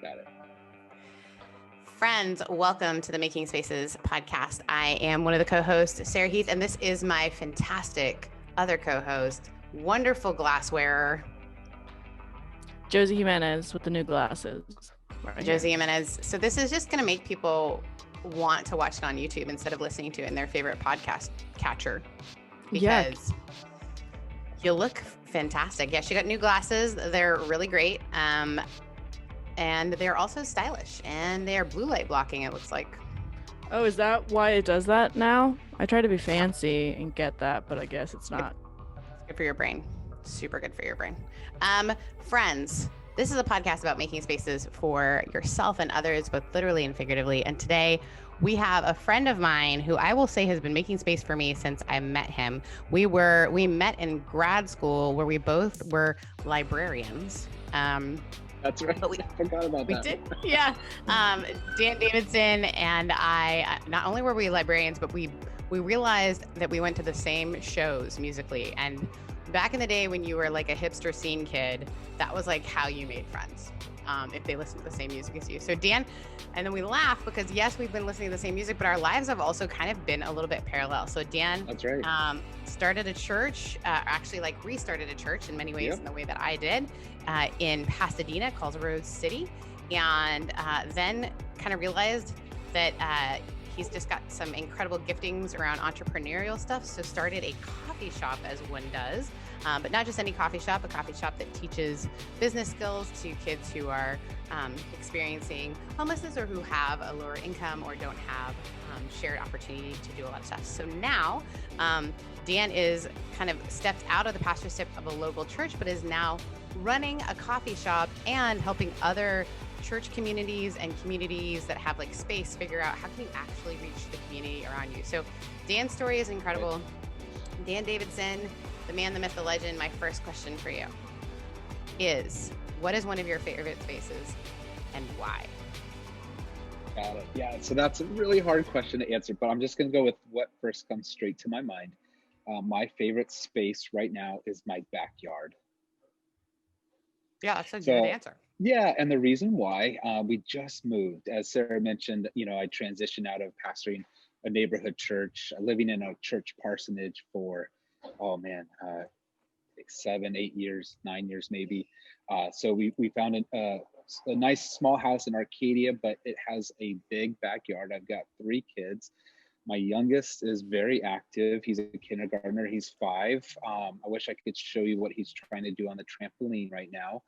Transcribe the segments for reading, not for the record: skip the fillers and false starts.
Got it. Friends, welcome to the Making Spaces podcast. I am one of the co-hosts, Sarah Heath, and this is my fantastic other co-host, wonderful glass wearer, Josie Jimenez with the new glasses. Josie Jimenez. So this is just going to make people want to watch it on YouTube instead of listening to it in their favorite podcast catcher, because you look fantastic. Yeah, she got new glasses. They're really great. And they're also stylish, and they are blue light blocking, it looks like. Oh, is that why it does that now? I try to be fancy and get that, but I guess it's not. It's good for your brain. Super good for your brain. Friends, this is a podcast about making spaces for yourself and others, both literally and figuratively. And today we have a friend of mine who I will say has been making space for me since I met him. We met in grad school where we both were librarians. That's right. But I forgot about that. We did, yeah. Dan Davidson and I, not only were we librarians, but we realized that we went to the same shows musically. And back in the day when you were like a hipster scene kid, that was like how you made friends, if they listened to the same music as you. So Dan, and then we laugh because yes, we've been listening to the same music, but our lives have also kind of been a little bit parallel. So Dan, that's right. Started a church, actually like restarted a church in many ways in the way that I did, in Pasadena called Rose City. And then kind of realized that he's just got some incredible giftings around entrepreneurial stuff. So started a coffee shop, as one does, but not just any coffee shop, a coffee shop that teaches business skills to kids who are experiencing homelessness or who have a lower income or don't have shared opportunity to do a lot of stuff. So now Dan is kind of stepped out of the pastorship of a local church, but is now running a coffee shop and helping other church communities and communities that have like space figure out how can you actually reach the community around you. So Dan's story is incredible. Dan Davidson, the man, the myth, the legend. My first question for you is, what is one of your favorite spaces and why? Got it. Yeah, so that's a really hard question to answer, but I'm just going to go with what first comes straight to my mind. My favorite space right now is my backyard. Yeah, that's a good answer. Yeah, and the reason why, we just moved, as Sarah mentioned, I transitioned out of pastoring a neighborhood church, living in a church parsonage for, like 7, 8 years, 9 years maybe. So we found a nice small house in Arcadia, but it has a big backyard. I've got 3 kids. My youngest is very active. He's a kindergartner. He's 5. I wish I could show you what he's trying to do on the trampoline right now.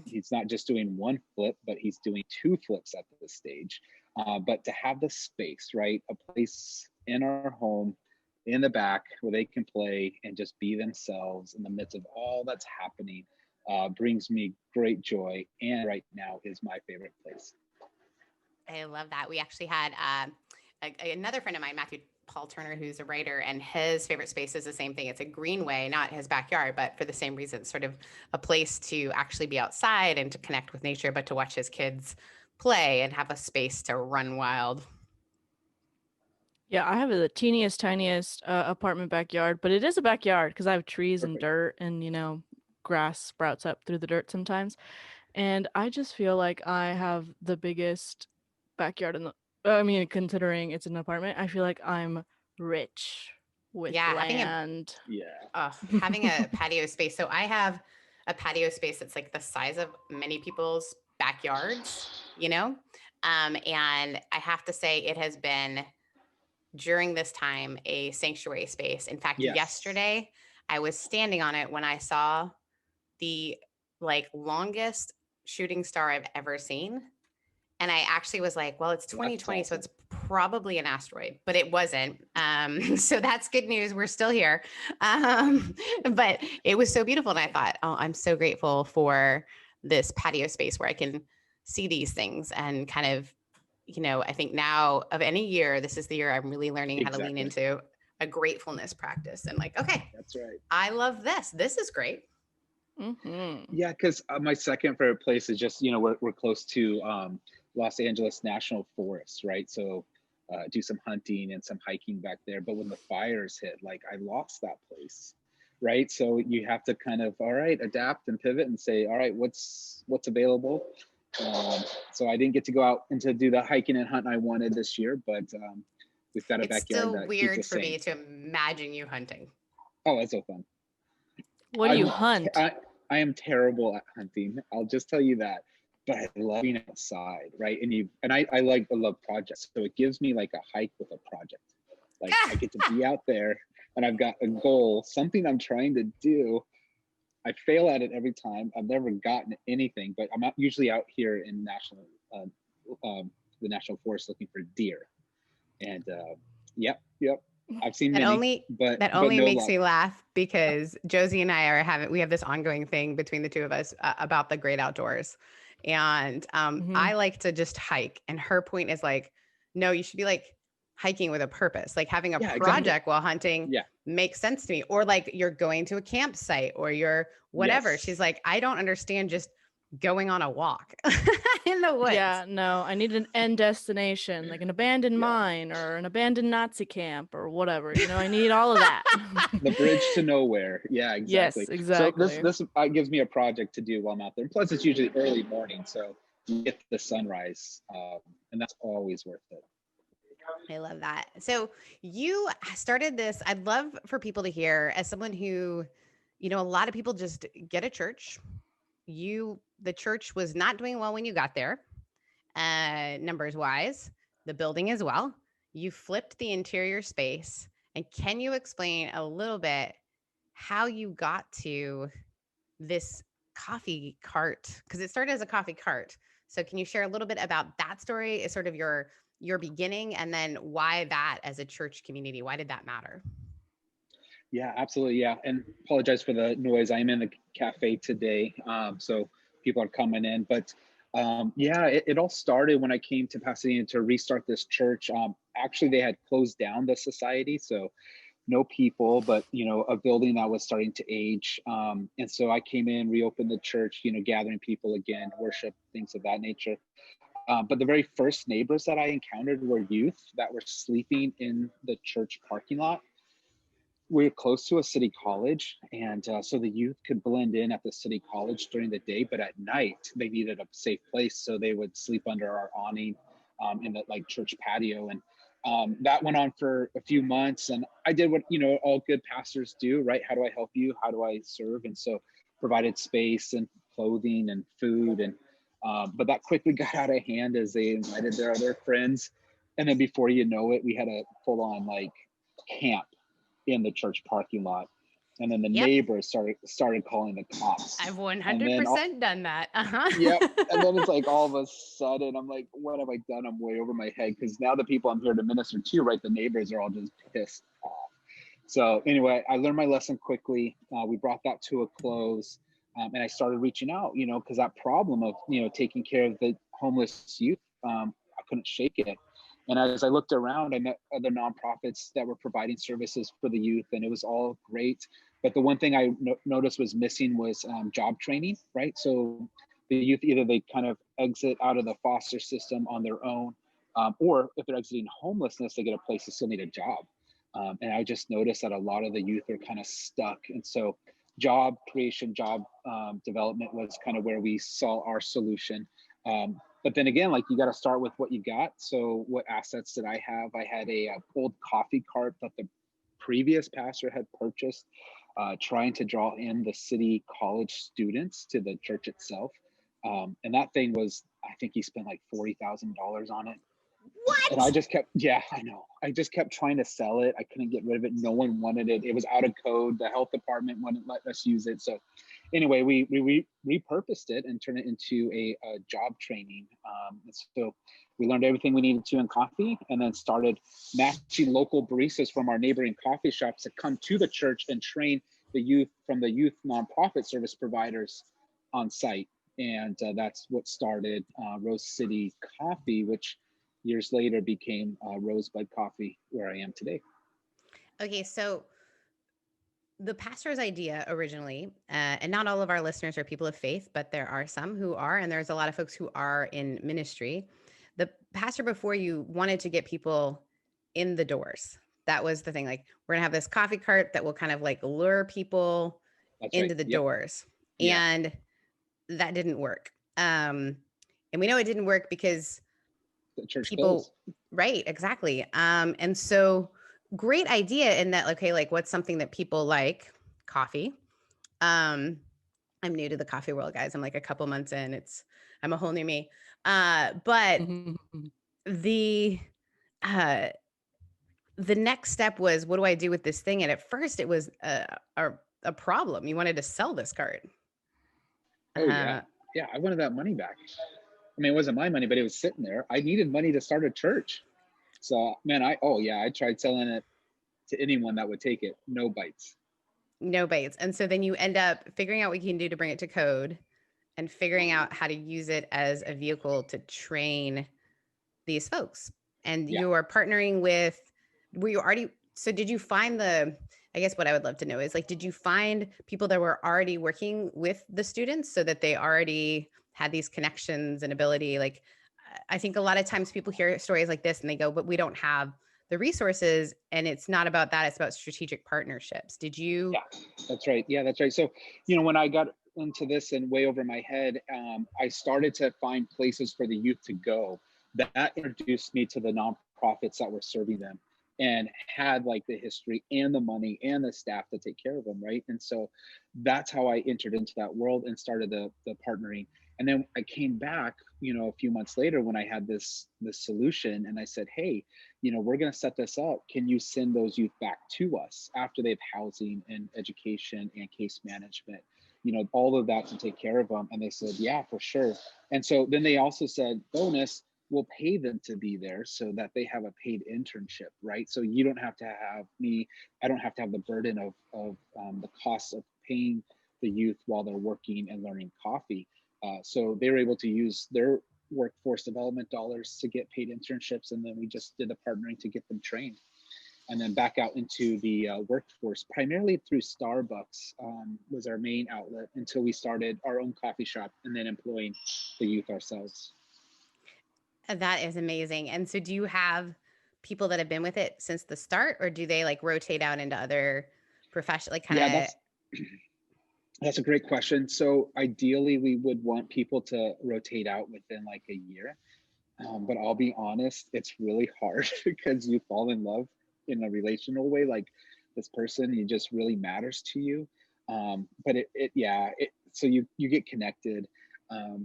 He's not just doing 1 flip, but he's doing 2 flips at this stage. But to have the space, right? A place in our home in the back where they can play and just be themselves in the midst of all that's happening brings me great joy. And right now is my favorite place. I love that. We actually had another friend of mine, Matthew Paul Turner, who's a writer, and his favorite space is the same thing. It's a greenway, not his backyard, but for the same reason, sort of a place to actually be outside and to connect with nature, but to watch his kids play and have a space to run wild. Yeah, I have the teeniest, tiniest apartment backyard, but it is a backyard because I have trees and dirt and, grass sprouts up through the dirt sometimes. And I just feel like I have the biggest backyard considering it's an apartment, I feel like I'm rich with land. Having a patio space. So I have a patio space that's like the size of many people's backyards, and I have to say it has been, during this time, a sanctuary space. In fact, yesterday I was standing on it when I saw the longest shooting star I've ever seen. And I actually was like, well, it's 2020, so it's probably an asteroid, but it wasn't. So that's good news. We're still here. But it was so beautiful. And I thought, oh, I'm so grateful for this patio space where I can see these things and kind of, I think now of any year, this is the year I'm really learning how to lean into a gratefulness practice and okay, that's right. I love this. This is great. Mm-hmm. Yeah, because my second favorite place is just, we're close to Los Angeles National Forest, right? So do some hunting and some hiking back there. But when the fires hit, I lost that place, right? So you have to kind of, all right, adapt and pivot and say, all right, what's available? So I didn't get to go out and to do the hiking and hunt I wanted this year, but we've got a It's backyard still that keeps weird us for sane. me to imagine you hunting. Oh, that's so fun. What do you hunt? I am terrible at hunting. I'll just tell you that. But I love being outside, right? I love projects. So it gives me like a hike with a project. Like I get to be out there and I've got a goal, something I'm trying to do. I fail at it every time. I've never gotten anything, but I'm usually out here in the national forest looking for deer. And yep. I've seen many, but no makes luck. me laugh because Josie and I we have this ongoing thing between the two of us about the great outdoors. And I like to just hike. And her point is like, no, you should be like hiking with a purpose. Like having a project while hunting makes sense to me. Or like you're going to a campsite or you're whatever. Yes. She's like, I don't understand just going on a walk in the woods. Yeah, no, I need an end destination, like an abandoned mine or an abandoned Nazi camp or whatever. You know, I need all of that. The bridge to nowhere. Yeah, exactly. Yes, exactly. So this gives me a project to do while I'm out there. Plus, it's usually early morning, so you get the sunrise, and that's always worth it. I love that. So you started this. I'd love for people to hear, as someone who, you know, a lot of people just get a church. The church was not doing well when you got there, numbers wise, the building as well. You flipped the interior space. And can you explain a little bit how you got to this coffee cart? Because it started as a coffee cart. So can you share a little bit about that story, is sort of your beginning, and then why that as a church community? Why did that matter? Yeah, absolutely. Yeah. And apologize for the noise. I'm in the cafe today. So people are coming in, but it all started when I came to Pasadena to restart this church. Actually, they had closed down the society. So no people, but, you know, a building that was starting to age. And so I came in, reopened the church, you know, gathering people again, worship, things of that nature. But the very first neighbors that I encountered were youth that were sleeping in the church parking lot. We're close to a city college, and so the youth could blend in at the city college during the day, but at night they needed a safe place, so they would sleep under our awning in the like church patio. And that went on for a few months, and I did what, you know, all good pastors do, right? How do I help you? How do I serve? And so provided space and clothing and food, and but that quickly got out of hand as they invited their other friends, and then before you know it, we had a full-on like camp in the church parking lot. And then the neighbors started calling the cops. I've 100% done that. Yep. And then it's like all of a sudden I'm like, what have I done? I'm way over my head, because now the people I'm here to minister to, right, the neighbors are all just pissed off. So anyway, I learned my lesson quickly. We brought that to a close, and I started reaching out, you know, because that problem of, you know, taking care of the homeless youth, I couldn't shake it. And as I looked around, I met other nonprofits that were providing services for the youth, and it was all great. But the one thing I noticed was missing was job training, right? So the youth, either they kind of exit out of the foster system on their own, or if they're exiting homelessness, they get a place to still need a job. And I just noticed that a lot of the youth are kind of stuck. And so job creation, job development was kind of where we saw our solution. But then again, like, you got to start with what you got. So what assets did I have? I had a old coffee cart that the previous pastor had purchased, trying to draw in the city college students to the church itself. And that thing was, I think he spent like $40,000 on it. What? And I just kept, I know. I just kept trying to sell it. I couldn't get rid of it. No one wanted it. It was out of code. The health department wouldn't let us use it. So anyway, we repurposed it and turned it into a job training. So we learned everything we needed to in coffee, and then started matching local baristas from our neighboring coffee shops to come to the church and train the youth from the youth nonprofit service providers on site. And that's what started Rose City Coffee, which years later became Rosebud Cafe, where I am today. Okay, so the pastor's idea originally, and not all of our listeners are people of faith, but there are some who are, and there's a lot of folks who are in ministry. The pastor before you wanted to get people in the doors. That was the thing. Like, we're gonna have this coffee cart that will kind of like lure people into the doors. Yeah. And that didn't work. And we know it didn't work because The church people, closed. right, exactly. And so great idea in that, okay, like what's something that people like? Coffee. Um, I'm new to the coffee world, guys. I'm like a couple months in. I'm a whole new me. But the uh the next step was, what do I do with this thing? And at first it was a problem. You wanted to sell this cart. Oh yeah. Yeah. I wanted that money back. I mean, it wasn't my money, but it was sitting there. I needed money to start a church. So man, I tried selling it to anyone that would take it. No bites. No bites. And so then you end up figuring out what you can do to bring it to code and figuring out how to use it as a vehicle to train these folks. And Yeah. you are partnering with, were you already, so did you find I guess what I would love to know is like, did you find people that were already working with the students so that they already had these connections and ability? Like, I think a lot of times people hear stories like this and they go, but we don't have the resources. And it's not about that. It's about strategic partnerships. Did you? Yeah, that's right. Yeah, that's right. So, when I got into this and way over my head, I started to find places for the youth to go. That introduced me to the nonprofits that were serving them and had like the history and the money and the staff to take care of them, right? And so that's how I entered into that world and started the partnering. And then I came back, a few months later when I had this solution, and I said, hey, we're going to set this up. Can you send those youth back to us after they have housing and education and case management, all of that to take care of them? And they said, yeah, for sure. And so then they also said, bonus, we'll pay them to be there so that they have a paid internship, right? So you don't have to have me, I don't have to have the burden of the cost of paying the youth while they're working and learning coffee. So they were able to use their workforce development dollars to get paid internships, and then we just did the partnering to get them trained, and then back out into the workforce, primarily through Starbucks was our main outlet until we started our own coffee shop and then employing the youth ourselves. That is amazing. And so do you have people that have been with it since the start, or do they like rotate out into other profession, like kind Yeah, of? that's a great question. So ideally, we would want people to rotate out within like a year. But I'll be honest, it's really hard because you fall in love in a relational way. Like this person, it just really matters to you. But so you get connected.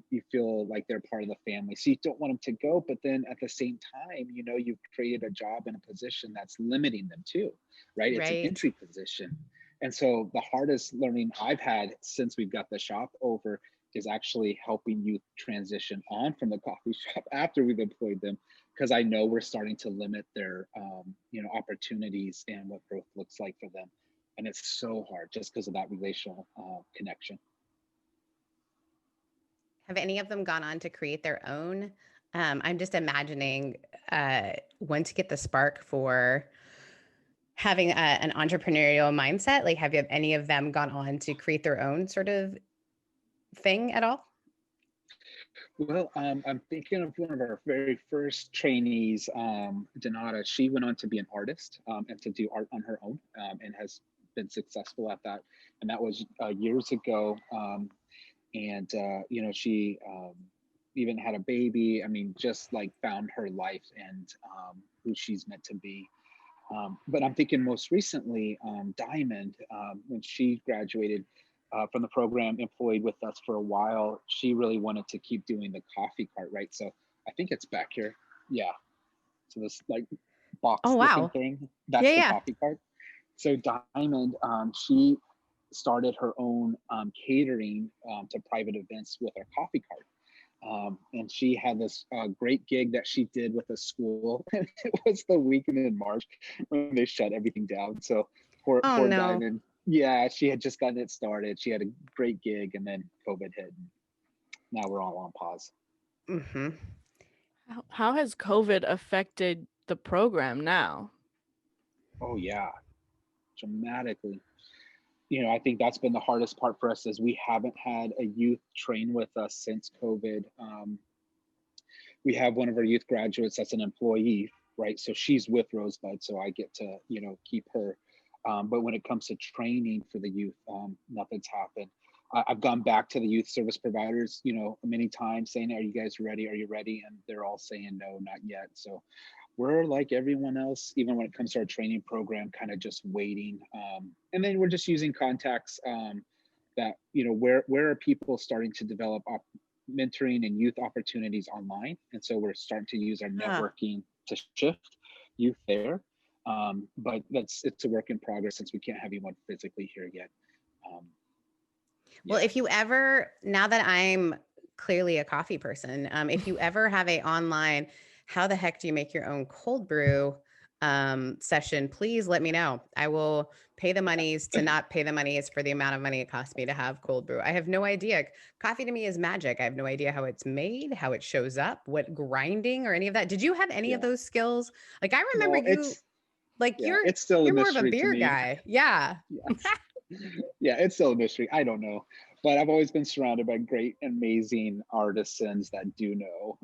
You feel like they're part of the family. So you don't want them to go, but then at the same time, you've created a job and a position that's limiting them too, right? It's an Right. entry position. And so the hardest learning I've had since we've got the shop over is actually helping youth transition on from the coffee shop after we've employed them, because I know we're starting to limit their opportunities and what growth looks like for them, and it's so hard just because of that relational connection. Have any of them gone on to create their own? I'm just imagining when to get the spark for having an entrepreneurial mindset. Like, have any of them gone on to create their own sort of thing at all? Well, I'm thinking of one of our very first trainees, Donata. She went on to be an artist and to do art on her own, and has been successful at that. And that was years ago. And she even had a baby. I mean, just like found her life and who she's meant to be. But I'm thinking most recently, Diamond, when she graduated from the program, employed with us for a while, she really wanted to keep doing the coffee cart, right? So I think it's back here. Yeah. So this like Oh, box looking wow. thing, Yeah, that's the yeah. coffee cart. So Diamond, she started her own catering to private events with her coffee cart. And she had this great gig that she did with a school. And it was the weekend in March when they shut everything down. So Oh, poor no. Diamond. Yeah, she had just gotten it started. She had a great gig, and then COVID hit. And now we're all on pause. Hmm. How has COVID affected the program now? Oh yeah, dramatically. I think that's been the hardest part for us is we haven't had a youth train with us since COVID. We have one of our youth graduates that's an employee, right? So she's with Rosebud, so I get to keep her. But when it comes to training for the youth, nothing's happened. I've gone back to the youth service providers, many times saying, are you guys ready? Are you ready? And they're all saying, no, not yet. So we're like everyone else, even when it comes to our training program, kind of just waiting. And then we're just using contacts that, where are people starting to develop mentoring and youth opportunities online. And so we're starting to use our networking to shift youth there. But it's a work in progress since we can't have anyone physically here yet. Well, if you ever, now that I'm clearly a coffee person, if you ever have a online, how the heck do you make your own cold brew session, please let me know. I will pay the monies to not pay the monies for the amount of money it costs me to have cold brew. I have no idea. Coffee to me is magic. I have no idea how it's made, how it shows up, what grinding or any of that. Did you have any of those skills? Like I remember it's still you're a more of a mystery beer to me. guy. Yeah. Yes. Yeah, it's still a mystery. I don't know. But I've always been surrounded by great, amazing artisans that do know,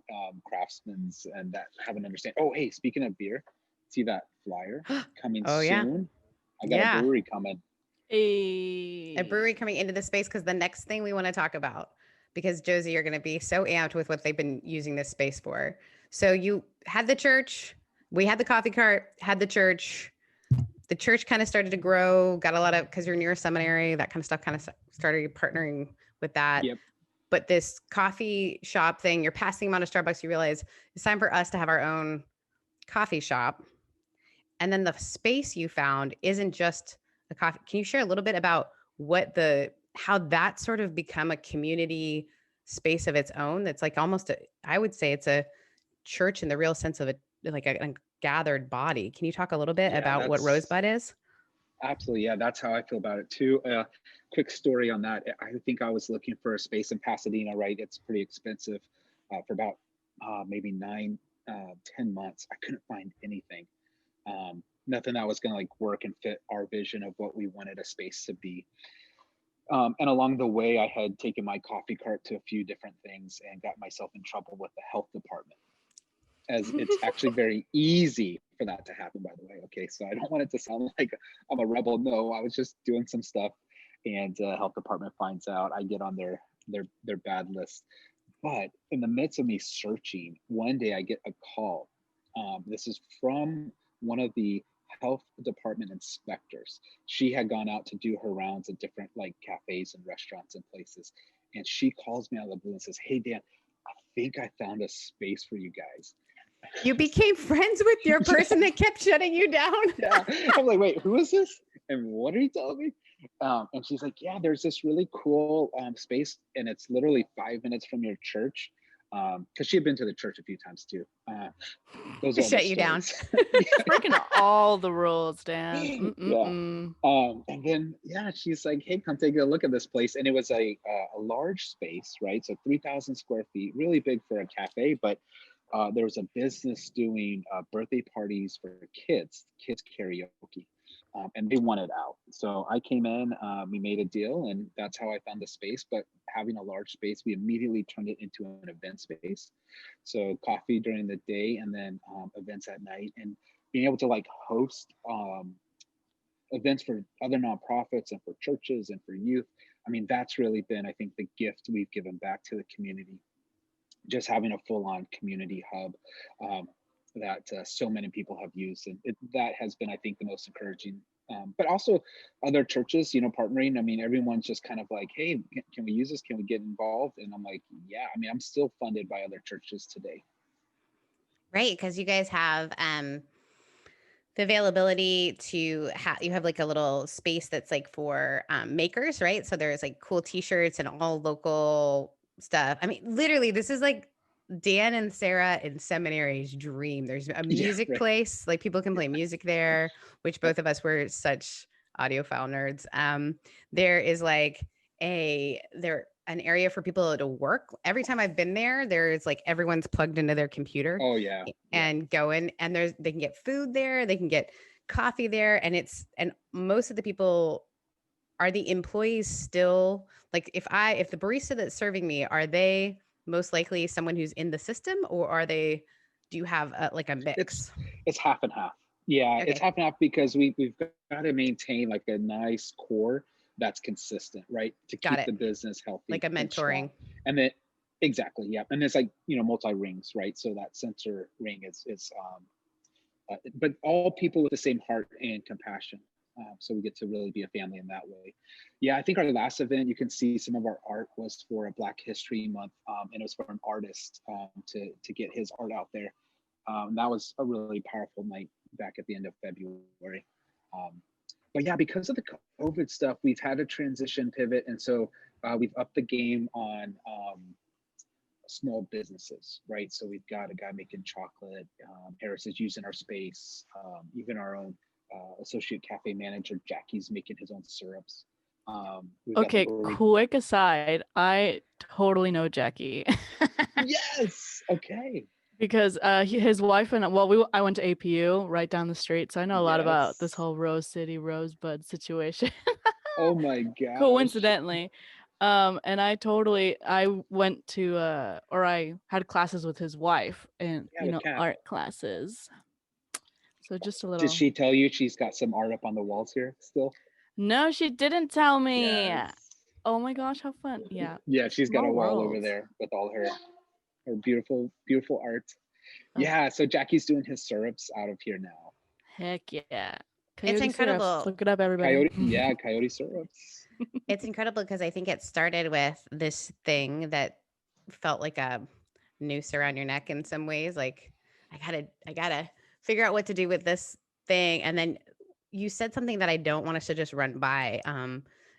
craftsmen, and that have an understanding. Oh, hey, speaking of beer, see that flyer coming soon? I got a brewery coming. A brewery coming into the space, because the next thing we want to talk about, because Josie, you're going to be so amped with what they've been using this space for. So you had the church, we had the coffee cart, had the church. The church kind of started to grow, got a lot of, because you're near a seminary, that kind of stuff kind of started partnering with that. Yep. But this coffee shop thing, you're passing them on to Starbucks, you realize it's time for us to have our own coffee shop. And then the space you found isn't just a coffee. Can you share a little bit about how that sort of become a community space of its own? That's like almost I would say it's a church in the real sense of it, like a gathered body. Can you talk a little bit about what Rosebud is? Absolutely. Yeah, that's how I feel about it too. Quick story on that. I think I was looking for a space in Pasadena, right? It's pretty expensive for about maybe 9, 10 months. I couldn't find anything. Nothing that was going to work and fit our vision of what we wanted a space to be. And along the way, I had taken my coffee cart to a few different things and got myself in trouble with the health department, as it's actually very easy for that to happen, by the way. Okay, so I don't want it to sound like I'm a rebel. No, I was just doing some stuff, and health department finds out. I get on their bad list. But in the midst of me searching, one day I get a call. This is from one of the health department inspectors. She had gone out to do her rounds at different cafes and restaurants and places, and she calls me out of the blue and says, "Hey Dan, I think I found a space for you guys." You became friends with your person that kept shutting you down? Yeah. I'm like, wait, who is this? And what are you telling me? And she's like, yeah, there's this really cool space, and it's literally 5 minutes from your church. Because she had been to the church a few times too. Those shut you down. Breaking all the rules, Dan. Yeah. And then she's like, hey, come take a look at this place. And it was a large space, right? So 3,000 square feet, really big for a cafe, but there was a business doing birthday parties for kids karaoke, and they wanted out. So I came in, we made a deal, and that's how I found the space. But having a large space, we immediately turned it into an event space. So coffee during the day, and then events at night, and being able to host events for other nonprofits and for churches and for youth. I mean, that's really been, I think, the gift we've given back to the community. Just having a full-on community hub that so many people have used, and that has been, I think, the most encouraging. But also other churches, partnering. I mean, everyone's just kind of like, hey, can we use this? Can we get involved? And I'm like, yeah. I mean, I'm still funded by other churches today. Right, because you guys have the availability to you have a little space that's for makers, right? So there's cool t-shirts and all local stuff. I mean, literally, this is Dan and Sarah in seminary's dream. There's a music place, people can play music there, which both of us were such audiophile nerds. There is an area for people to work. Every time I've been there, there's everyone's plugged into their computer. Oh yeah. And going, and they can get food there, they can get coffee there, and most of the people are the employees still if the barista that's serving me, are they most likely someone who's in the system, or do you have a mix? It's half and half. Yeah, okay. It's half and half because we've got to maintain a nice core that's consistent, right? To Got keep it. the business healthy Like a and strong. mentoring. And then exactly, yeah. And it's like, multi rings, right? So that center ring is but all people with the same heart and compassion. So we get to really be a family in that way. Yeah, I think our last event, you can see some of our art was for a Black History Month, and it was for an artist to get his art out there. That was a really powerful night back at the end of February. Um, but yeah, because of the COVID stuff, we've had a transition pivot, and so we've upped the game on small businesses, right? So we've got a guy making chocolate. Harris is using our space. Even our own associate cafe manager, Jackie's making his own syrups. We've got the Okay, brewery. quick aside, I totally know Jackie. Yes. Okay. Because his wife and I went to APU right down the street, so I know a lot about this Yes. whole Rose City Rosebud situation. Oh my gosh. Coincidentally. And I went to or I had classes with his wife and Yeah, with Kat. art classes. So just a Did little. she tell you she's got some art up on the walls here still? No, she didn't tell me. Yes. Oh my gosh, how fun. Yeah. Yeah, she's got a Small wall over world. there with all her beautiful, beautiful art. Ugh. Yeah, so Jackie's doing his syrups out of here now. Heck yeah. It's Coyote syrups. incredible. Look it up, everybody. Coyote syrups. It's incredible because I think it started with this thing that felt like a noose around your neck in some ways. Like I gotta figure out what to do with this thing. And then you said something that I don't want us to just run by.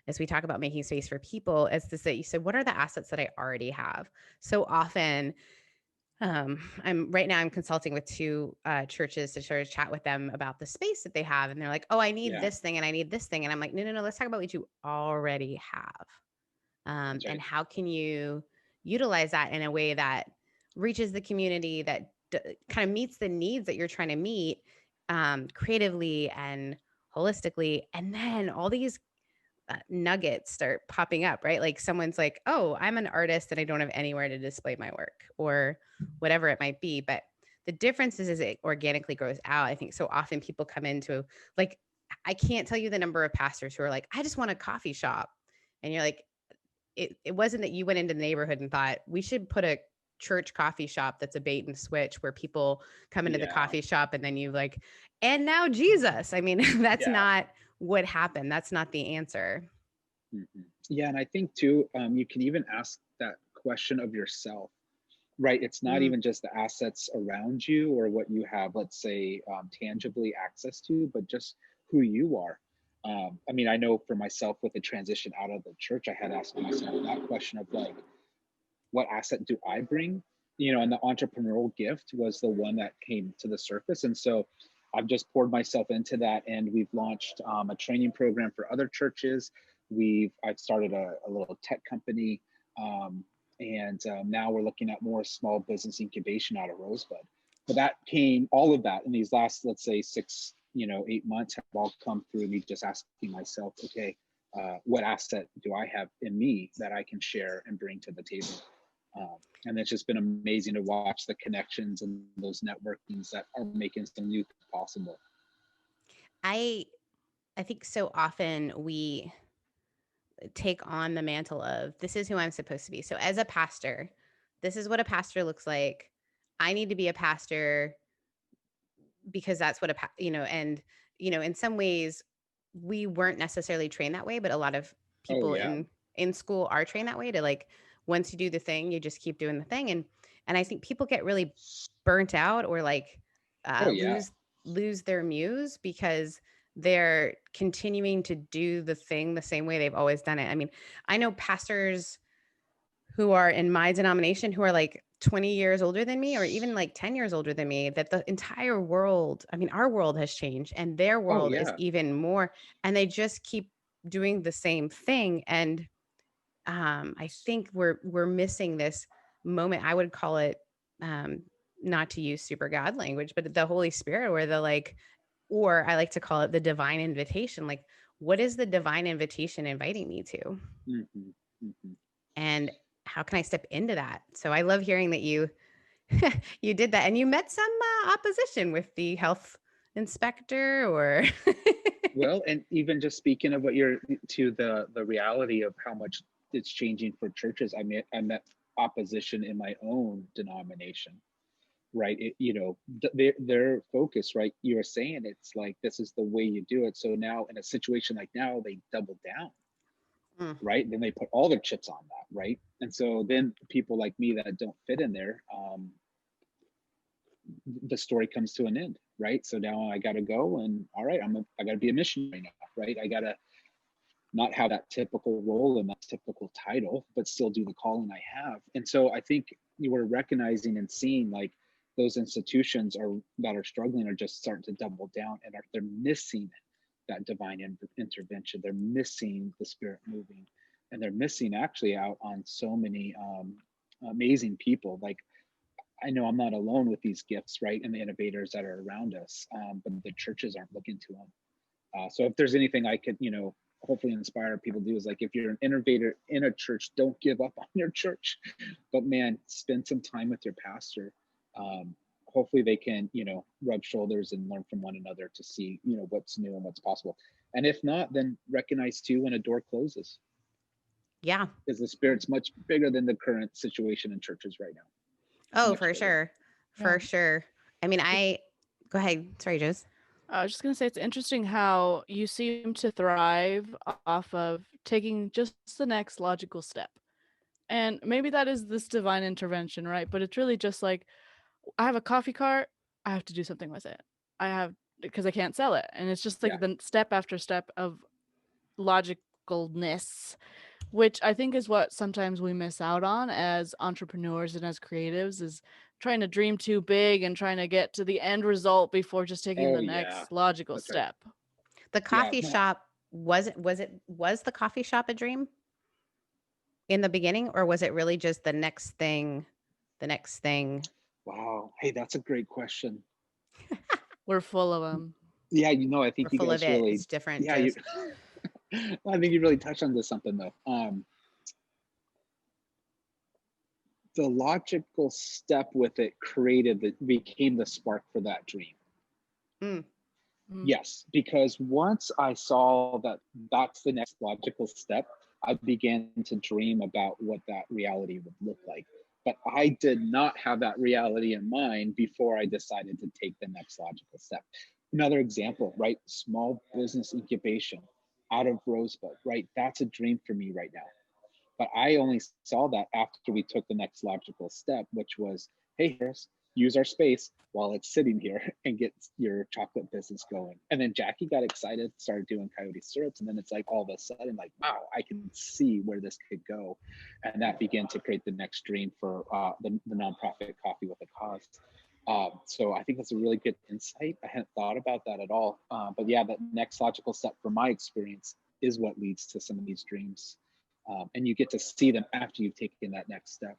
As we talk about making space for people, as this that you said, what are the assets that I already have? So often I'm consulting with two churches to sort of chat with them about the space that they have. And they're like, oh, I need Yeah, this thing and I need this thing. And I'm like, no, let's talk about what you already have. that's And right. how can you utilize that in a way that reaches the community, that kind of meets the needs that you're trying to meet creatively and holistically. And then all these nuggets start popping up, right? Like someone's like, oh, I'm an artist and I don't have anywhere to display my work or whatever it might be. But the difference is it organically grows out. I think so often people come into like, I can't tell you the number of pastors who are like, I just want a coffee shop. And you're like, it wasn't that you went into the neighborhood and thought we should put a church coffee shop that's a bait and switch where people come into the Yeah, coffee shop and then you like, and now Jesus. I mean, that's yeah. not what happened. That's not the answer. Yeah, and I think too, you can even ask that question of yourself, right? It's not Mm. even just the assets around you or what you have, let's say, tangibly access to, but just who you are. I mean, I know for myself with the transition out of the church, I had asked myself that question of like, what asset do I bring? And the entrepreneurial gift was the one that came to the surface. And so I've just poured myself into that, and we've launched a training program for other churches. I've started a little tech company, and now we're looking at more small business incubation out of Rosebud. But all of that in these last, let's say 6, 8 months have all come through me just asking myself, okay, what asset do I have in me that I can share and bring to the table? And it's just been amazing to watch the connections and those networkings that are making some new things possible. I think so often we take on the mantle of this is who I'm supposed to be. So as a pastor, this is what a pastor looks like. I need to be a pastor because that's what and in some ways we weren't necessarily trained that way, but a lot of Oh people yeah. in school are trained that way to like once you do the thing, you just keep doing the thing. And I think people get really burnt out or like Oh yeah. lose their muse because they're continuing to do the thing the same way they've always done it. I mean, I know pastors who are in my denomination who are like 20 years older than me or even like 10 years older than me, that the entire world, I mean, our world has changed and their Oh world is yeah. even more, and they just keep doing the same thing. And I think we're missing this moment. I would call it, not to use super God language, but the Holy Spirit, or the like, or I like to call it the divine invitation. Like, what is the divine invitation inviting me to? Mm-hmm. Mm-hmm. And how can I step into that? So I love hearing that you you did that, and you met some opposition with the health inspector, or Well, and even just speaking of what you're to the reality of how much it's changing for churches. I met opposition in my own denomination, right? Their focus, right? You were saying it's like this is the way you do it. So now in a situation like now, they double down, Mm. right? Then they put all their chips on that, right? And so then people like me that don't fit in there, the story comes to an end, right? So now I got to go and all right, I got to be a missionary now, right? I got to not have that typical role and that typical title, but still do the calling I have. And so I think you were recognizing and seeing like those institutions are that are struggling are just starting to double down and they're missing that divine intervention. They're missing the Spirit moving, and they're missing actually out on so many amazing people. Like I know I'm not alone with these gifts, right? And the innovators that are around us, but the churches aren't looking to them. So if there's anything I could, hopefully inspire people to do is like, if you're an innovator in a church, don't give up on your church, but man, spend some time with your pastor. Hopefully they can, rub shoulders and learn from one another to see, what's new and what's possible. And if not, then recognize too when a door closes. Yeah. Because the Spirit's much bigger than the current situation in churches right now. Oh, Much for bigger. sure. For Yeah. sure. I mean, go ahead. Sorry, Joes. I was just going to say it's interesting how you seem to thrive off of taking just the next logical step. And maybe that is this divine intervention, right? But it's really just like, I have a coffee cart, I have to do something with it. Because I can't sell it. And it's just like the step after step of logicalness, which I think is what sometimes we miss out on as entrepreneurs and as creatives, is trying to dream too big and trying to get to the end result before just taking the next logical That's step. right. The coffee shop, was the coffee shop a dream in the beginning, or was it really just the next thing? Wow. Hey, that's a great question. We're full of them. Yeah, I think We're you full guys of it. really, It's different. yeah, Joes. I think you really touched on this something though. The logical step with it became the spark for that dream. Mm. Yes, because once I saw that that's the next logical step, I began to dream about what that reality would look like. But I did not have that reality in mind before I decided to take the next logical step. Another example, right? Small business incubation out of Rosebud, right? That's a dream for me right now. But I only saw that after we took the next logical step, which was, hey, Harris, use our space while it's sitting here and get your chocolate business going. And then Jackie got excited, started doing coyote syrups. And then it's like all of a sudden, like, wow, I can see where this could go. And that began to create the next dream for the nonprofit Coffee with a Cause. So I think that's a really good insight. I hadn't thought about that at all. But yeah, that next logical step from my experience is what leads to some of these dreams. And you get to see them after you've taken that next step.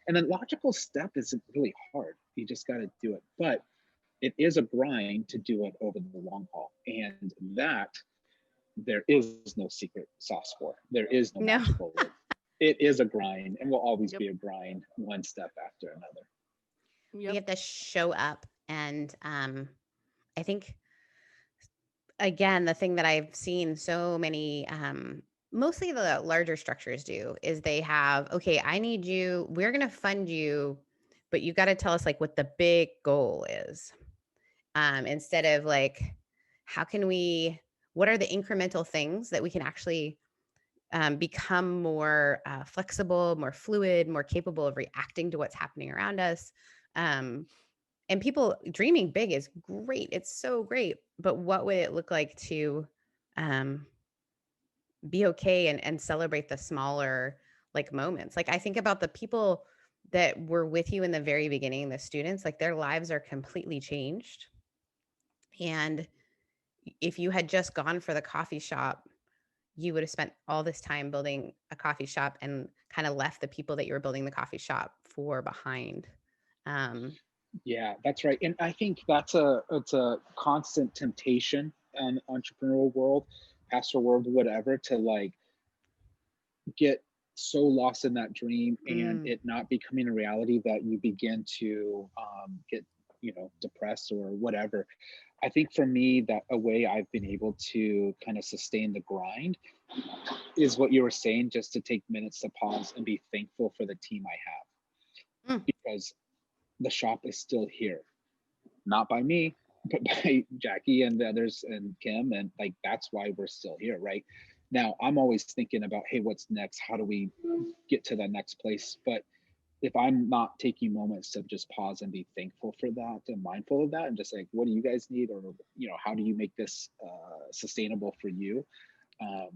And the logical step isn't really hard. You just got to do it. But it is a grind to do it over the long haul. And that there is no secret sauce for. There is no magical way. It is a grind and will always be a grind, one step after another. You have to show up. And I think, again, the thing that I've seen so many mostly the larger structures do is they have, okay, we're going to fund you, but you got to tell us like what the big goal is. Instead of like, what are the incremental things that we can actually become more flexible, more fluid, more capable of reacting to what's happening around us. And people dreaming big is great. It's so great. But what would it look like to be okay and celebrate the smaller like moments? Like I think about the people that were with you in the very beginning, the students, like their lives are completely changed. And if you had just gone for the coffee shop, you would have spent all this time building a coffee shop and kind of left the people that you were building the coffee shop for behind. Yeah, that's right. And I think it's a constant temptation in the entrepreneurial world, pastoral world, whatever, to like get so lost in that dream and it not becoming a reality that you begin to get depressed or whatever. I think for me, that a way I've been able to kind of sustain the grind is what you were saying, just to take minutes to pause and be thankful for the team I have, Mm. because the shop is still here, not by me, but by Jackie and the others and Kim. And like, that's why we're still here. Right now, I'm always thinking about, hey, what's next? How do we get to the next place? But if I'm not taking moments to just pause and be thankful for that and mindful of that, and just like, what do you guys need? Or, how do you make this sustainable for you? Um,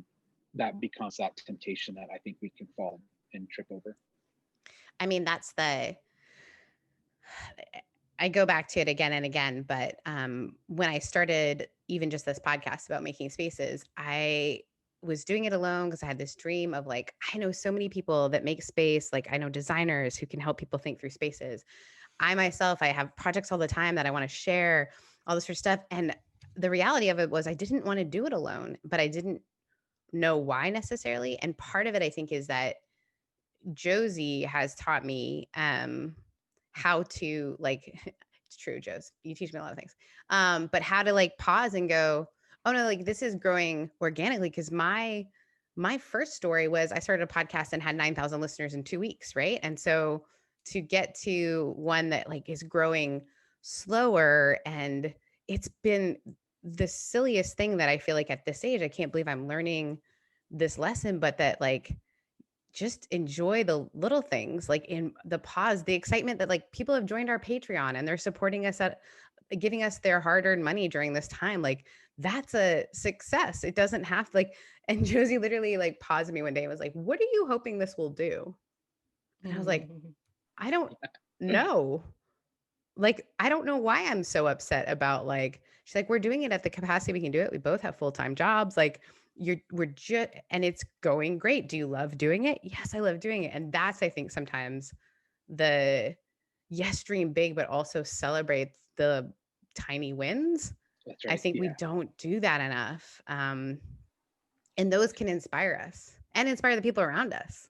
that becomes that temptation that I think we can fall and trip over. I mean, I go back to it again and again, but when I started even just this podcast about making spaces, I was doing it alone because I had this dream of like, I know so many people that make space. Like I know designers who can help people think through spaces. I myself, I have projects all the time that I want to share, all this sort of stuff. And the reality of it was I didn't want to do it alone, but I didn't know why necessarily. And part of it, I think, is that Josie has taught me how to like it's true, Josie, you teach me a lot of things. But how to like pause and go, oh no, like this is growing organically. Cause my first story was I started a podcast and had 9,000 listeners in 2 weeks, right? And so to get to one that like is growing slower, and it's been the silliest thing that I feel like at this age, I can't believe I'm learning this lesson, but that like just enjoy the little things, like in the pause, the excitement that like people have joined our Patreon and they're supporting us at giving us their hard-earned money during this time. Like that's a success. It doesn't have to like, and Josie literally like paused me one day and was like, what are you hoping this will do? And I was like, I don't know. Like, I don't know why I'm so upset about like, she's like, we're doing it at the capacity we can do it. We both have full-time jobs. Like we're just, and it's going great. Do you love doing it? Yes, I love doing it. And that's, I think sometimes the yes, dream big, but also celebrate the tiny wins. That's I right. think we Yeah. don't do that enough. And those can inspire us and inspire the people around us.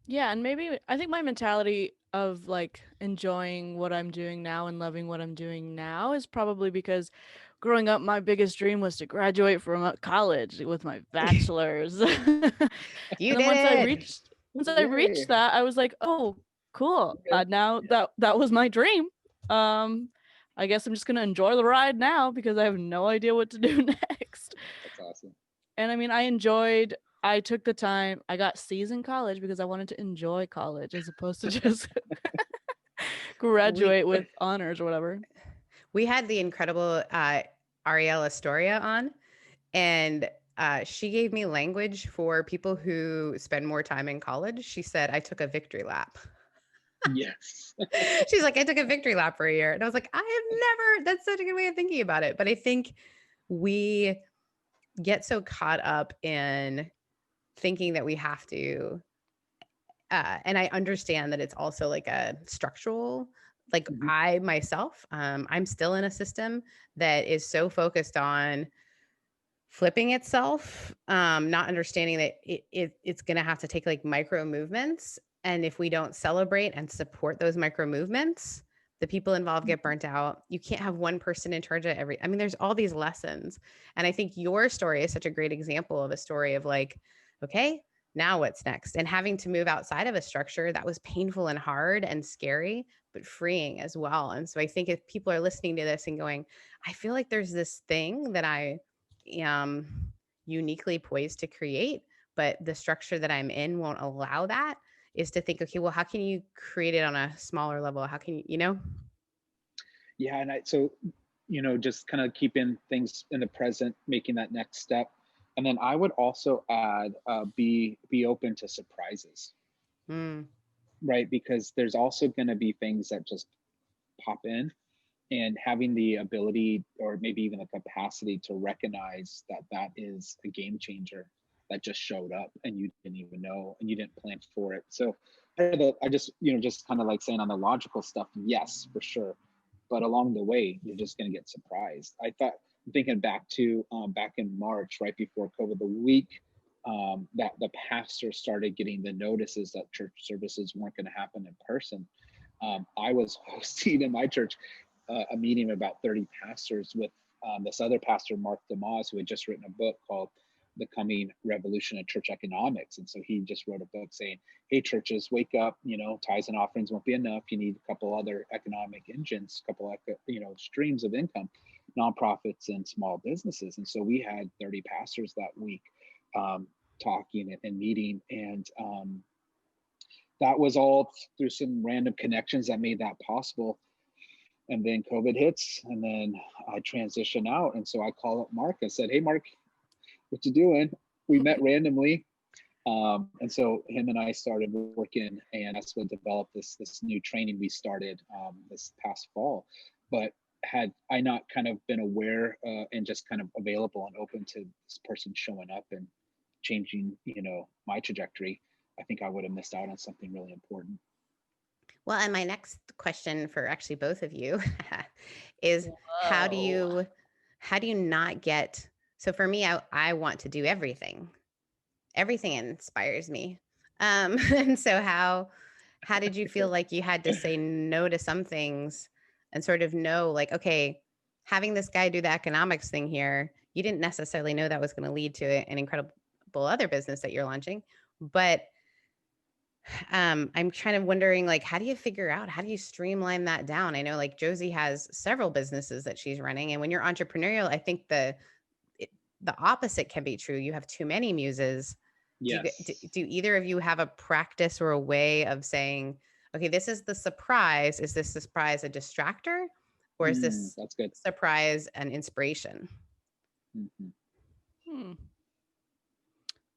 Yeah, and maybe I think my mentality of like enjoying what I'm doing now and loving what I'm doing now is probably because growing up, my biggest dream was to graduate from college with my bachelor's. And You then did it. once I reached Yay. that, I was like, oh, cool. Good. Now Yeah. that was my dream. Um, I guess I'm just gonna enjoy the ride now because I have no idea what to do next. That's awesome. And I mean, I took the time, I got C's in college because I wanted to enjoy college as opposed to just We graduate with honors or whatever. we had the incredible Ariel Astoria on, and she gave me language for people who spend more time in college. She said, I took a victory lap. Yes. She's like, I took a victory lap for a year. And I was like, I have never, that's such a good way of thinking about it. But I think we get so caught up in thinking that we have to, and I understand that it's also like a structural, like Mhm. I myself, I'm still in a system that is so focused on flipping itself, not understanding that it's going to have to take like micro movements. And if we don't celebrate and support those micro movements, the people involved get burnt out. You can't have one person in charge of I mean, there's all these lessons. And I think your story is such a great example of a story of like, okay, now what's next? And having to move outside of a structure that was painful and hard and scary, but freeing as well. And so I think if people are listening to this and going, I feel like there's this thing that I am uniquely poised to create, but the structure that I'm in won't allow that, is to think, okay, well, how can you create it on a smaller level? How can you? Yeah. And so, just kind of keeping things in the present, making that next step. And then I would also add, be open to surprises, Mm, right? Because there's also going to be things that just pop in, and having the ability or maybe even the capacity to recognize that that is a game changer that just showed up and you didn't even know and you didn't plan for it. So I just, just kind of like saying on the logical stuff, yes, for sure. But along the way, you're just going to get surprised. Thinking back to back in March, right before COVID, the week that the pastor started getting the notices that church services weren't going to happen in person. I was hosting in my church, a meeting of about 30 pastors with this other pastor, Mark DeMoss, who had just written a book called The Coming Revolution in Church Economics. And so he just wrote a book saying, hey, churches, wake up, tithes and offerings won't be enough. You need a couple other economic engines, a couple, streams of income, nonprofits and small businesses. And so we had 30 pastors that week talking and meeting. And that was all through some random connections that made that possible. And then COVID hits, and then I transition out. And so I call up Mark. I said, hey, Mark, what you doing? We met randomly. And so him and I started working, and that's what developed this new training we started this past fall. But had I not kind of been aware and just kind of available and open to this person showing up and changing, my trajectory, I think I would have missed out on something really important. Well, and my next question for actually both of you is how do you not get, so for me, I want to do everything. Everything inspires me. And so how did you feel like you had to say no to some things and sort of know, like, okay, having this guy do the economics thing here, you didn't necessarily know that was going to lead to an incredible other business that you're launching, but I'm kind of wondering, like, how do you streamline that down? I know, like, Josie has several businesses that she's running, and when you're entrepreneurial, I think the opposite can be true. You have too many muses. Yes. Do either of you have a practice or a way of saying, okay, this is the surprise. Is this surprise a distractor, or is this that's good. surprise an inspiration? Mm-hmm.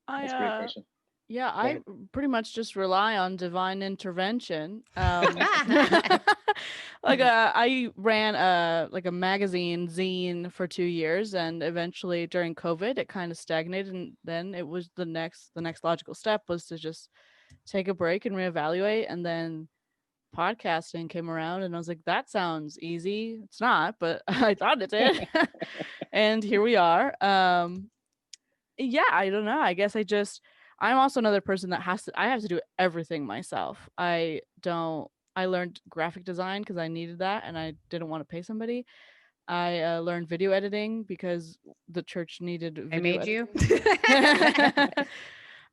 That's a great question. Yeah, I pretty much just rely on divine intervention. I ran a magazine zine for 2 years, and eventually during COVID, it kind of stagnated. And then it was the next logical step was to just take a break and reevaluate. And then podcasting came around, and I was like, that sounds easy. It's not, but I thought it did. And here we are. Yeah, I don't know. I guess I'm also another person that I have to do everything myself. I learned graphic design because I needed that and I didn't want to pay somebody. I learned video editing because the church needed video editing.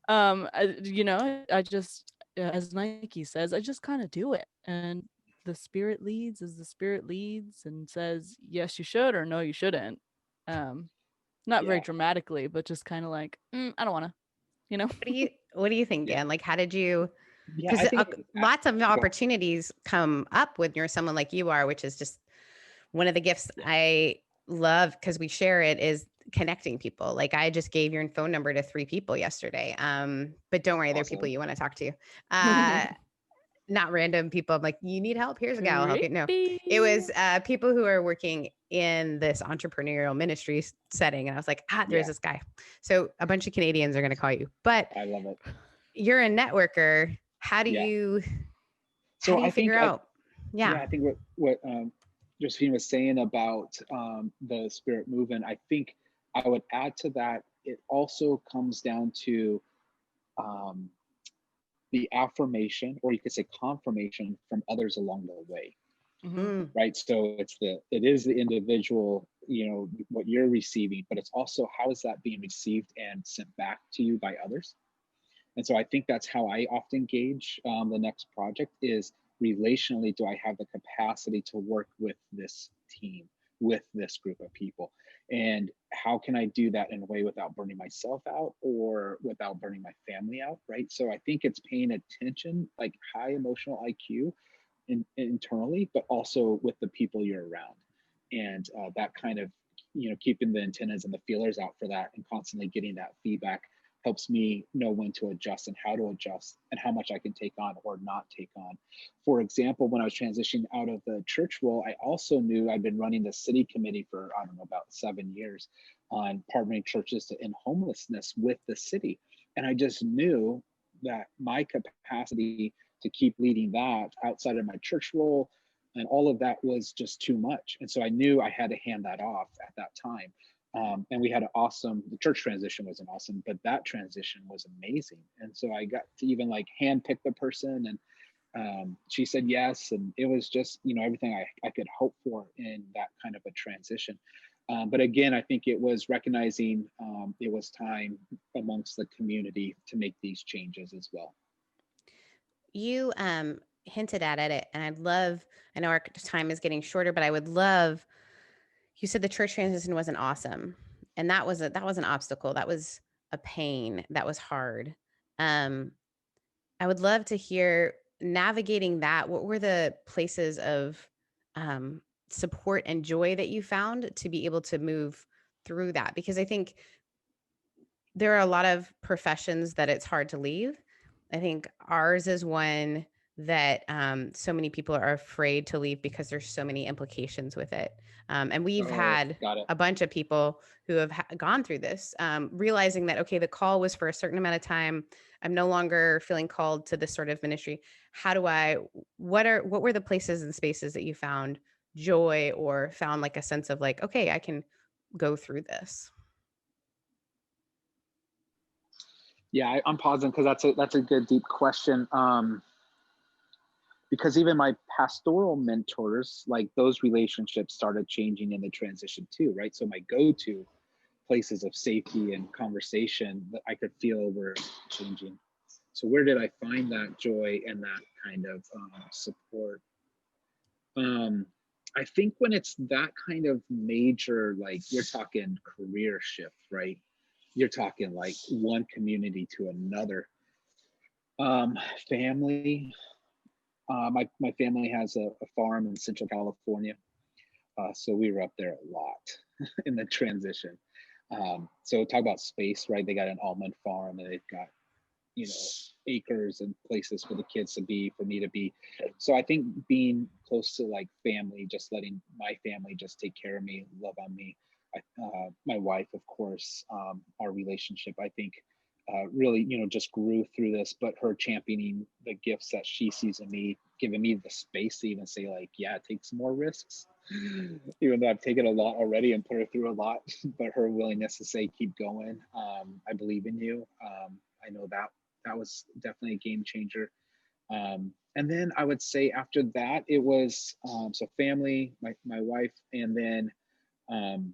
I just, as Nike says, I just kind of do it. And the spirit leads as the spirit leads and says, yes, you should, or no, you shouldn't. Not very dramatically, but just kind of like, I don't want to. What do you think, Dan? Like, how did you, because lots of opportunities come up when you're someone like you are, which is just one of the gifts I love because we share it, is connecting people. Like, I just gave your phone number to 3 people yesterday. But don't worry, they're people you want to talk to. Not random people. I'm like, you need help? Here's a guy. I'll help you. No, it was people who are working in this entrepreneurial ministry setting. And I was like, there's this guy. So a bunch of Canadians are going to call you, but I love it. You're a networker. How do you figure out? I think what Josephine was saying about the spirit movement, I think I would add to that. It also comes down to the affirmation, or you could say confirmation, from others along the way. Mm-hmm. Right. So it is the individual, what you're receiving, but it's also how is that being received and sent back to you by others. And so I think that's how I often gauge the next project is relationally, do I have the capacity to work with this team, with this group of people? And how can I do that in a way without burning myself out or without burning my family out, right? So I think it's paying attention, like high emotional IQ internally, but also with the people you're around. And that kind of, keeping the antennas and the feelers out for that and constantly getting that feedback helps me know when to adjust and how to adjust and how much I can take on or not take on. For example, when I was transitioning out of the church role, I also knew I'd been running the city committee for, about 7 years on partnering churches to end homelessness with the city. And I just knew that my capacity to keep leading that outside of my church role and all of that was just too much. And so I knew I had to hand that off at that time. And we had the church transition wasn't awesome, but that transition was amazing. And so I got to even like handpick the person and She said yes, and it was just, everything I could hope for in that kind of a transition. But again, I think it was recognizing it was time amongst the community to make these changes as well. You hinted at it, and I know our time is getting shorter, but I would love, you said the church transition wasn't awesome. And that was an obstacle. That was a pain. That was hard. Um, I would love to hear, navigating that, what were the places of um, support and joy that you found to be able to move through that? Because I think there are a lot of professions that it's hard to leave. I think ours is one that so many people are afraid to leave because there's so many implications with it. And we've Oh, had got it. a bunch of people who have gone through this, realizing that, okay, the call was for a certain amount of time. I'm no longer feeling called to this sort of ministry. How do I, what were the places and spaces that you found joy, or found like a sense of like, okay, I can go through this? Yeah, I'm pausing because that's a good deep question. Because even my pastoral mentors, like those relationships started changing in the transition too, right? So my go-to places of safety and conversation that I could feel were changing. So where did I find that joy and that kind of support? Um, I think when it's that kind of major, like you're talking career shift, right? You're talking like one community to another. Um, Family. My family has a farm in Central California, so we were up there a lot in the transition. So talk about space, right? They got an almond farm, and they've got, acres and places for the kids to be, for me to be. So I think being close to like family, just letting my family just take care of me, love on me. My wife, of course, our relationship, I think, really, just grew through this, but her championing the gifts that she sees in me, giving me the space to even say like, yeah, take some more risks, even though I've taken a lot already and put her through a lot, but her willingness to say, keep going. I believe in you. I know that was definitely a game changer. And then I would say after that, it was, so family, my wife, and then um,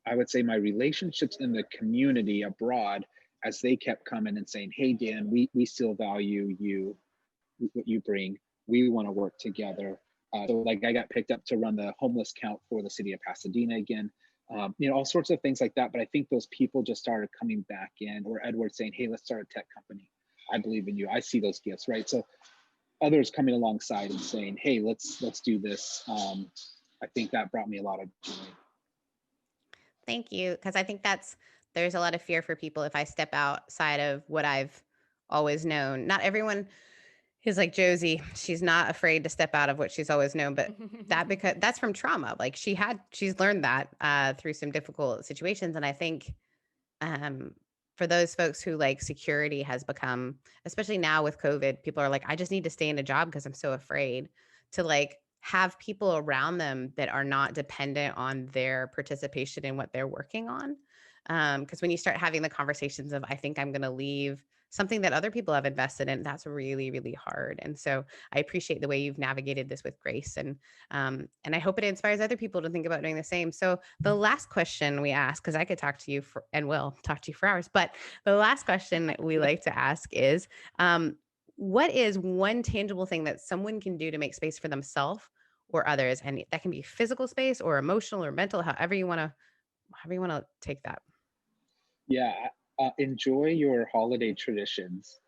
I would say my relationships in the community abroad, as they kept coming and saying, hey, Dan, we still value you, what you bring. We want to work together. So like I got picked up to run the homeless count for the city of Pasadena again. All sorts of things like that. But I think those people just started coming back in, or Edward saying, hey, let's start a tech company. I believe in you. I see those gifts, right? So others coming alongside and saying, hey, let's do this. I think that brought me a lot of joy. Thank you. Because I think there's a lot of fear for people if I step outside of what I've always known. Not everyone is like Josie. She's not afraid to step out of what she's always known, but because that's from trauma. Like she's learned that through some difficult situations. And I think um, for those folks who like security has become, especially now with COVID, people are like, I just need to stay in a job because I'm so afraid, to like have people around them that are not dependent on their participation in what they're working on. Because when you start having the conversations of, I think I'm going to leave something that other people have invested in, that's really, really hard. And so I appreciate the way you've navigated this with grace. And I hope it inspires other people to think about doing the same. So the last question we ask, because I could talk to you and will talk to you for hours, but the last question that we like to ask is, what is one tangible thing that someone can do to make space for themselves or others? And that can be physical space or emotional or mental, however you want to take that. Yeah, enjoy your holiday traditions.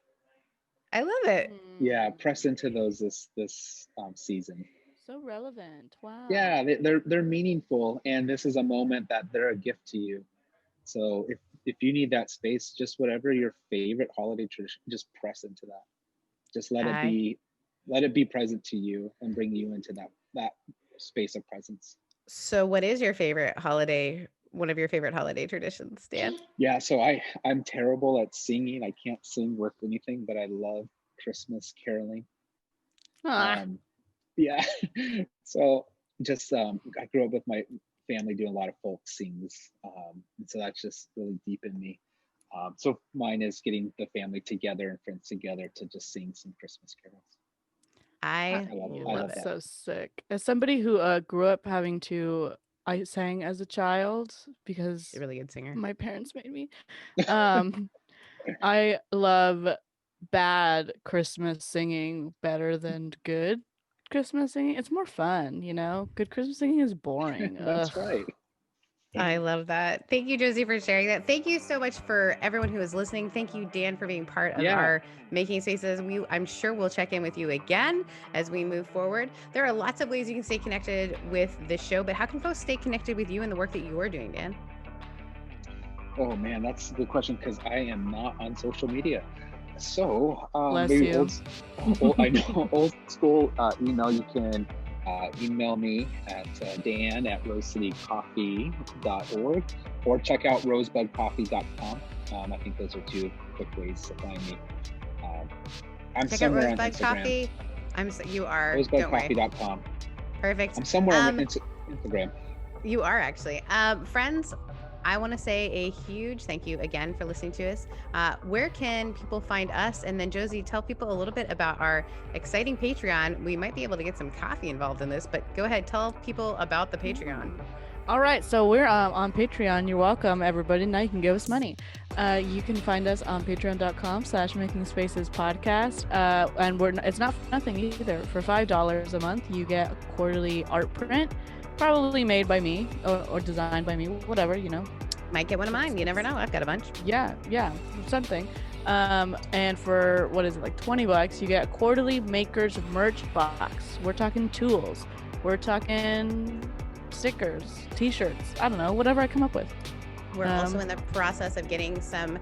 I love it. Yeah, press into those this season. So relevant. Yeah, Wow. they're meaningful, and this is a moment that they're a gift to you. So if you need that space, just whatever your favorite holiday tradition, just press into that. Just I let it be present to you and bring you into that space of presence. So what is your favorite holiday, one of your favorite holiday traditions, Dan? Yeah, so I'm terrible at singing. I can't sing worth anything, but I love Christmas caroling. Ah, Um, yeah, so just I grew up with my family doing a lot of folk sings, and so that's just really deep in me. So mine is getting the family together and friends together to just sing some Christmas carols. I I love, Yeah, I love love that's it. that. so sick. As somebody who grew up having to, I sang as a child She's a because really good singer. my parents made me. Um, I love bad Christmas singing better than good Christmas singing. It's more fun, you know? Good Christmas singing is boring. Ugh. That's right. I love that. Thank you, Josie, for sharing that. Thank you so much for everyone who is listening. Thank you, Dan, for being part of Yeah. our Making Spaces. I'm sure we'll check in with you again as we move forward. There are lots of ways you can stay connected with this show, but how can folks stay connected with you and the work that you're doing, Dan? Oh man, that's a good question because I am not on social media. So Bless maybe you. I know old school email. You can email me at dan@rosecitycoffee.org or check out rosebudcoffee.com. I think those are two quick ways to find me. I'm Check out somewhere on Rosebud Instagram. Coffee. You are. Don't worry. Rosebudcoffee.com. Perfect. I'm somewhere on Instagram. You are actually. Friends, I want to say a huge thank you again for listening to us. Where can people find us? And then Josie, tell people a little bit about our exciting Patreon. We might be able to get some coffee involved in this, but go ahead, tell people about the Patreon. All right, so we're on Patreon. You're welcome, everybody. Now you can give us money. You can find us on patreon.com/Making Spaces podcast. And it's not for nothing either. For $5 a month, you get a quarterly art print, probably made by me or designed by me, whatever, you know. Might get one of mine. You never know. I've got a bunch. Yeah, something. And for what is it, like $20, you get a quarterly makers merch box. We're talking tools. We're talking stickers, t-shirts, I don't know, whatever I come up with. We're also in the process of getting some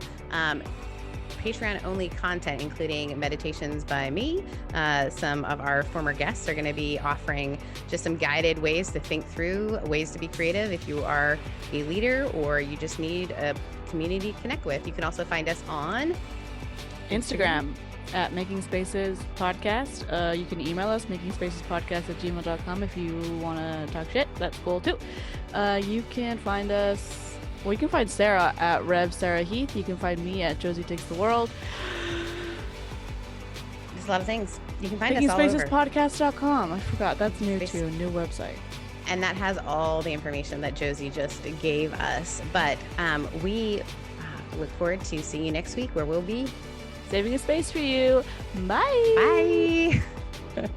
Patreon only content, including meditations by me. Some of our former guests are going to be offering just some guided ways to think through, ways to be creative if you are a leader or you just need a community to connect with. You can also find us on Instagram at Making Spaces Podcast. You can email us, makingspacespodcast@gmail.com if you want to talk shit. That's cool too. You can find us, well, you can find Sarah at Rev Sarah Heath. You can find me at Josie Takes the World. There's a lot of things. You can find us all over. MakingSpacesPodcast.com. I forgot, that's new Space. too, new website. And that has all the information that Josie just gave us. But we look forward to seeing you next week where we'll be saving a space for you. Bye. Bye.